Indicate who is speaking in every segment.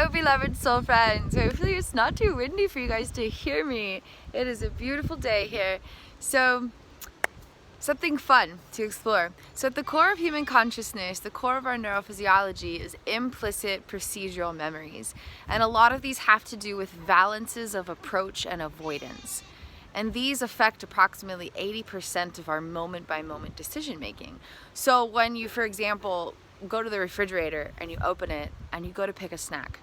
Speaker 1: beloved soul friends. Hopefully it's not too windy for you guys to hear me. It is a beautiful day here. So, something fun to explore. So at the core of human consciousness, the core of our neurophysiology is implicit procedural memories. And a lot of these have to do with valances of approach and avoidance. And these affect approximately 80% of our moment-by-moment decision making. So when you, for example, go to the refrigerator and you open it and you go to pick a snack,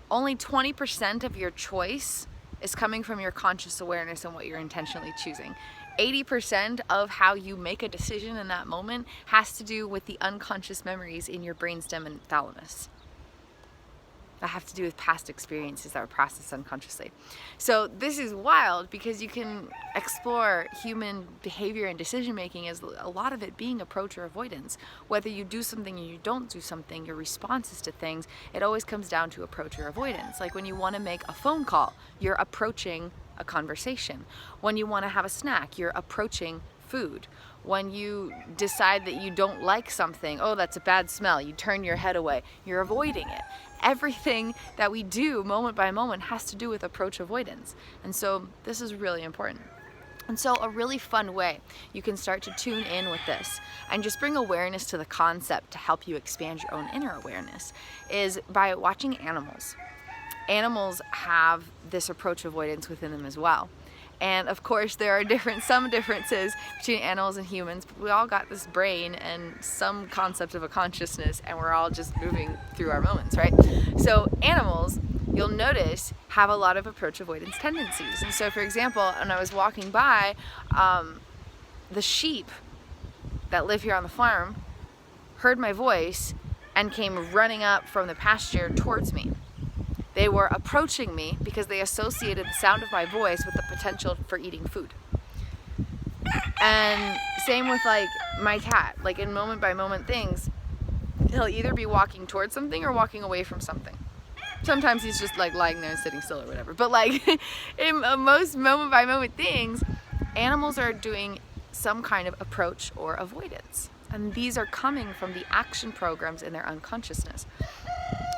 Speaker 1: only 20% of your choice is coming from your conscious awareness and what you're intentionally choosing. 80% of how you make a decision in that moment has to do with the unconscious memories in your brainstem and thalamus that have to do with past experiences that were processed unconsciously. So this is wild because you can explore human behavior and decision making as a lot of it being approach or avoidance. Whether you do something or you don't do something, your responses to things, it always comes down to approach or avoidance. Like when you want to make a phone call, you're approaching a conversation. When you want to have a snack, you're approaching food. When you decide that you don't like something, oh, that's a bad smell, you turn your head away, you're avoiding it. Everything that we do moment by moment has to do with approach avoidance. And so this is really important. And so a really fun way you can start to tune in with this and just bring awareness to the concept to help you expand your own inner awareness is by watching animals. Animals have this approach avoidance within them as well. And of course there are some differences between animals and humans, but we all got this brain and some concept of a consciousness, and we're all just moving through our moments, right? So animals, you'll notice, have a lot of approach avoidance tendencies. And so for example, when I was walking by, the sheep that live here on the farm heard my voice and came running up from the pasture towards me. They were approaching me because they associated the sound of my voice with the potential for eating food. And same with like my cat, like in moment by moment things, he'll either be walking towards something or walking away from something. Sometimes he's just like lying there and sitting still or whatever. But like in most moment by moment things, animals are doing some kind of approach or avoidance. And these are coming from the action programs in their unconsciousness.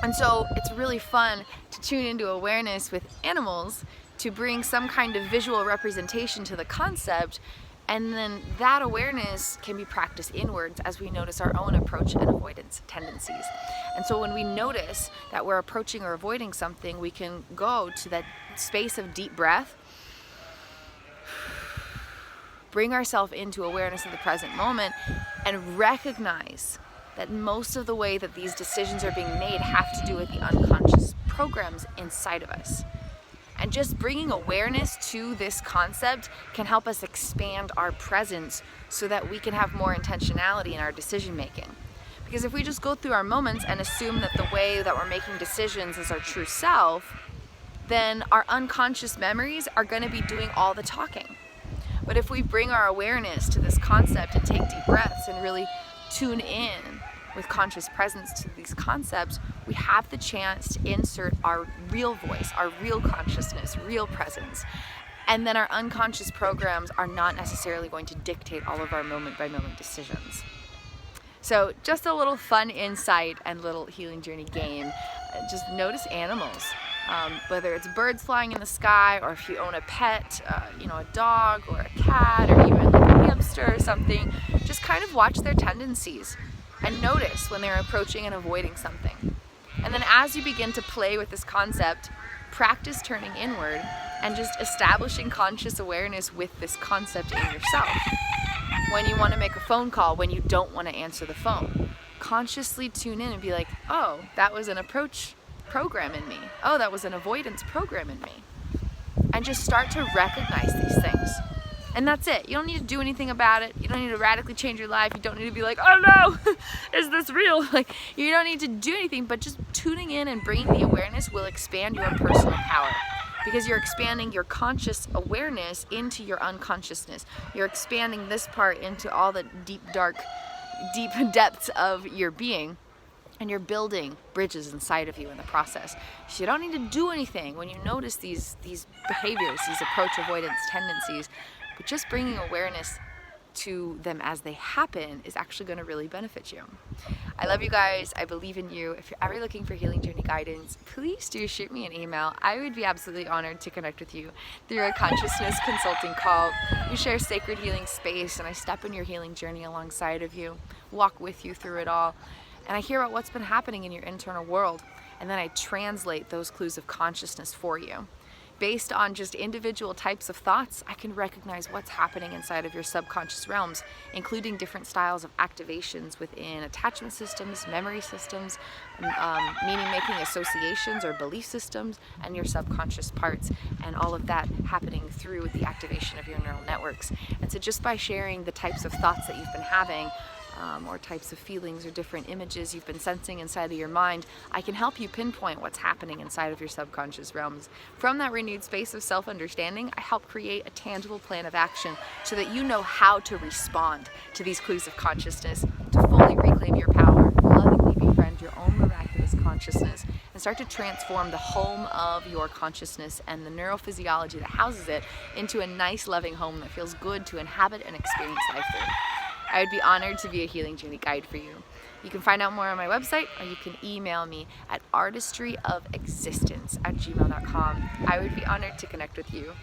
Speaker 1: And so it's really fun to tune into awareness with animals to bring some kind of visual representation to the concept, and then that awareness can be practiced inwards as we notice our own approach and avoidance tendencies. And so when we notice that we're approaching or avoiding something, we can go to that space of deep breath, bring ourselves into awareness of the present moment, and recognize that most of the way that these decisions are being made have to do with the unconscious programs inside of us. And just bringing awareness to this concept can help us expand our presence so that we can have more intentionality in our decision making. Because if we just go through our moments and assume that the way that we're making decisions is our true self, then our unconscious memories are going to be doing all the talking. But if we bring our awareness to this concept and take deep breaths and really tune in with conscious presence to these concepts, we have the chance to insert our real voice, our real consciousness, real presence. And then our unconscious programs are not necessarily going to dictate all of our moment-by-moment decisions. So just a little fun insight and little healing journey game. Just notice animals. Whether it's birds flying in the sky, or if you own a pet, a dog or a cat, or even like a hamster or something, just kind of watch their tendencies and notice when they're approaching and avoiding something. And then as you begin to play with this concept, practice turning inward and just establishing conscious awareness with this concept in yourself. When you want to make a phone call, when you don't want to answer the phone, consciously tune in and be like, oh, that was an approach program in me. Oh, that was an avoidance program in me. And just start to recognize these things. And that's it. You don't need to do anything about it. You don't need to radically change your life. You don't need to be like, oh no, is this real? Like, you don't need to do anything, but just tuning in and bringing the awareness will expand your personal power. Because you're expanding your conscious awareness into your unconsciousness. You're expanding this part into all the deep, dark, deep depths of your being. And you're building bridges inside of you in the process. So you don't need to do anything when you notice these behaviors, these approach avoidance tendencies, but just bringing awareness to them as they happen is actually going to really benefit you. I love you guys. I believe in you. If you're ever looking for healing journey guidance, please do shoot me an email. I would be absolutely honored to connect with you through a consciousness consulting call. We share sacred healing space, and I step in your healing journey alongside of you, walk with you through it all, and I hear about what's been happening in your internal world, and then I translate those clues of consciousness for you. Based on just individual types of thoughts, I can recognize what's happening inside of your subconscious realms, including different styles of activations within attachment systems, memory systems, meaning making associations or belief systems, and your subconscious parts, and all of that happening through the activation of your neural networks. And so just by sharing the types of thoughts that you've been having, or types of feelings or different images you've been sensing inside of your mind, I can help you pinpoint what's happening inside of your subconscious realms. From that renewed space of self-understanding, I help create a tangible plan of action so that you know how to respond to these clues of consciousness, to fully reclaim your power, lovingly befriend your own miraculous consciousness, and start to transform the home of your consciousness and the neurophysiology that houses it into a nice, loving home that feels good to inhabit and experience life through. I would be honored to be a healing journey guide for you. You can find out more on my website, or you can email me at artistryofexistence@gmail.com. I would be honored to connect with you.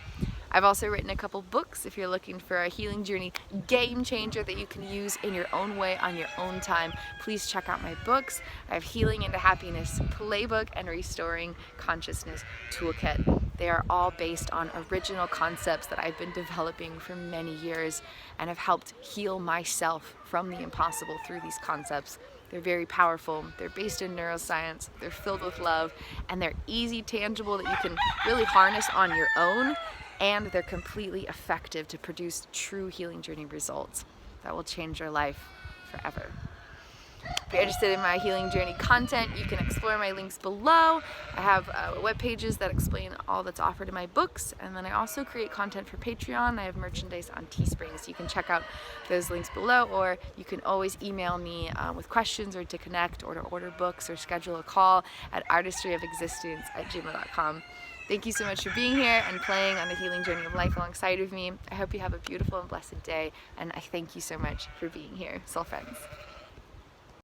Speaker 1: I've also written a couple books if you're looking for a healing journey game changer that you can use in your own way on your own time. Please check out my books. I have Healing into Happiness Playbook and Restoring Consciousness Toolkit. They are all based on original concepts that I've been developing for many years and have helped heal myself from the impossible through these concepts. They're very powerful, they're based in neuroscience, they're filled with love, and they're easy, tangible that you can really harness on your own, and they're completely effective to produce true healing journey results that will change your life forever. If you're interested in my healing journey content, you can explore my links below. I have web pages that explain all that's offered in my books, and then I also create content for Patreon. I have merchandise on Teespring, so you can check out those links below, or you can always email me with questions or to connect or to order books or schedule a call at artistryofexistence@gmail.com. Thank you so much for being here and playing on the healing journey of life alongside of me. I hope you have a beautiful and blessed day, and I thank you so much for being here. Soul friends.